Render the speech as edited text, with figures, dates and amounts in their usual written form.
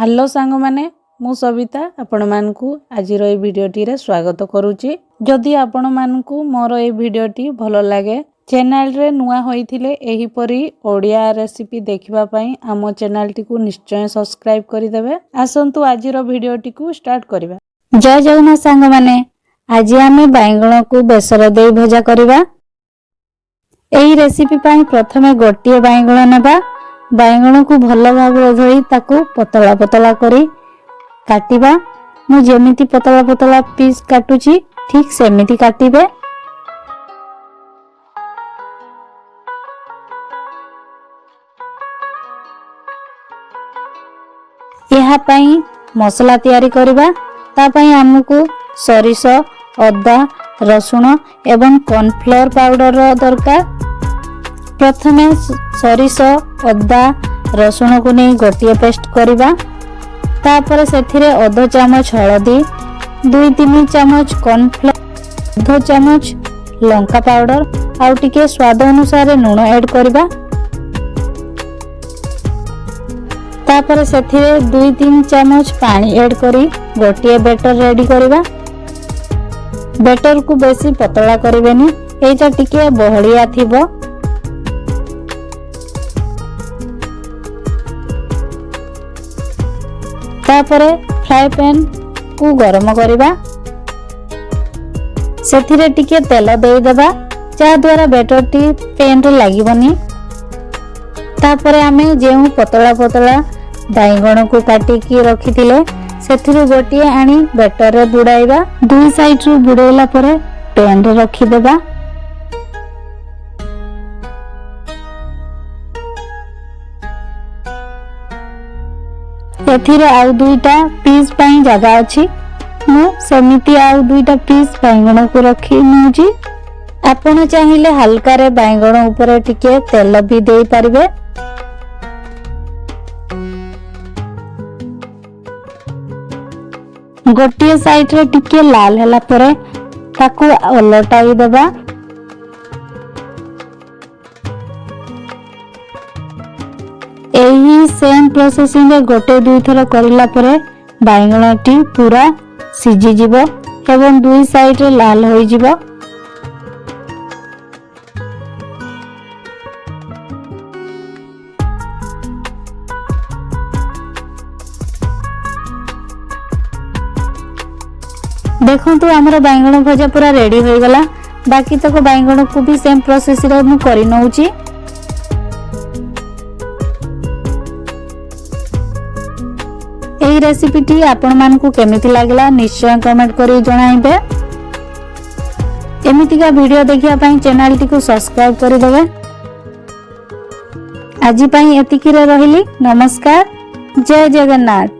Hello सांग माने मु सविता आपण मानकु आजिर ए भिडियोटी रे स्वागत करूची। जदि आपण मानकु मोर ए भिडियोटी भलो लागे चैनल रे नुआ होइथिले एही परी ओडिया रेसिपी देखिबा पई आमो चैनल टी को निश्चय सब्सक्राइब करि देबे। आसंतु आजिर भिडियोटी को स्टार्ट करिबा। जय जगन्नाथ सांग माने, आज आमे बैंगण को बेसर देई भजा करिबा। एही रेसिपी पई प्रथमे गोटिए बैंगण नेबा। बैंगण को भल भाव धोई ताकू पतला पतला करी काटिबा। मु जेमिति पतला पतला पीस काटुची ठीक सेमिति काटिबे। यहाँ पई मसला तैयारी करिबा। ता पई हमकु सरिष, अदा, रसुण एवं कॉर्नफ्लोर पाउडर दरकार। प्रथमे सरिष, अदा, रसुण को नहीं गोटिए पेस्ट करिबा। तापर सेथिरे अध चामच हळदी, 2-3 चामच कॉर्नफ्लोर, अध चामच लंका पाउडर आउ टिके स्वाद अनुसार लूण ऐड करिबा। तापर सेथिरे 2-3 चामच पानी ऐड करी गोटिए बैटर रेडी करिबा। बैटर को बेसी पतला करिवेनी, एटा टिके बहलिया थिबो। तापरे फ्राई पैन को गरम करिबा। सेथिरे टिके तेल देई देबा जा द्वारा बैटर टी पैन रे लागिबनी। तापरे आमे जेउ पतला पतला बैंगण को काटी की रखिथिले सेथिरे गोटिए आनी बैटर रे बुडाइबा। दुई साइड रु बुडेला परे पैन रे रखि देबा। एथिरे आउ दुईटा पीस पई जगह अछि, मु समिति आउ दुईटा पीस बैंगण को रखी नउची। आपण चाहिले हल्का रे बैंगण ऊपर टिके तेल भी देई परिबे। गोटिए साइड रे टिके लाल हला परे ताकू उलटाई देबा। एही सेम प्रोसेसिंग रे गोटे दुई थर करला परे बैंगण टी पूरा सिझी जिवो एवं दुई साइड रे लाल होई जिवो। देखंतु हमर बैंगण भजा पूरा रेडी होई गला। बाकी तक बैंगण को भी सेम प्रोसेस रे मु करि नउची। एही रेसिपी टी आपण मानकु केमिति लागला निश्चय कमेंट करी जणाइबे। एमितिका वीडियो देखिया पई चैनल टी को सब्सक्राइब करि देबे। आजि पई एतिकी रे रहिली। नमस्कार, जय जगन्नाथ।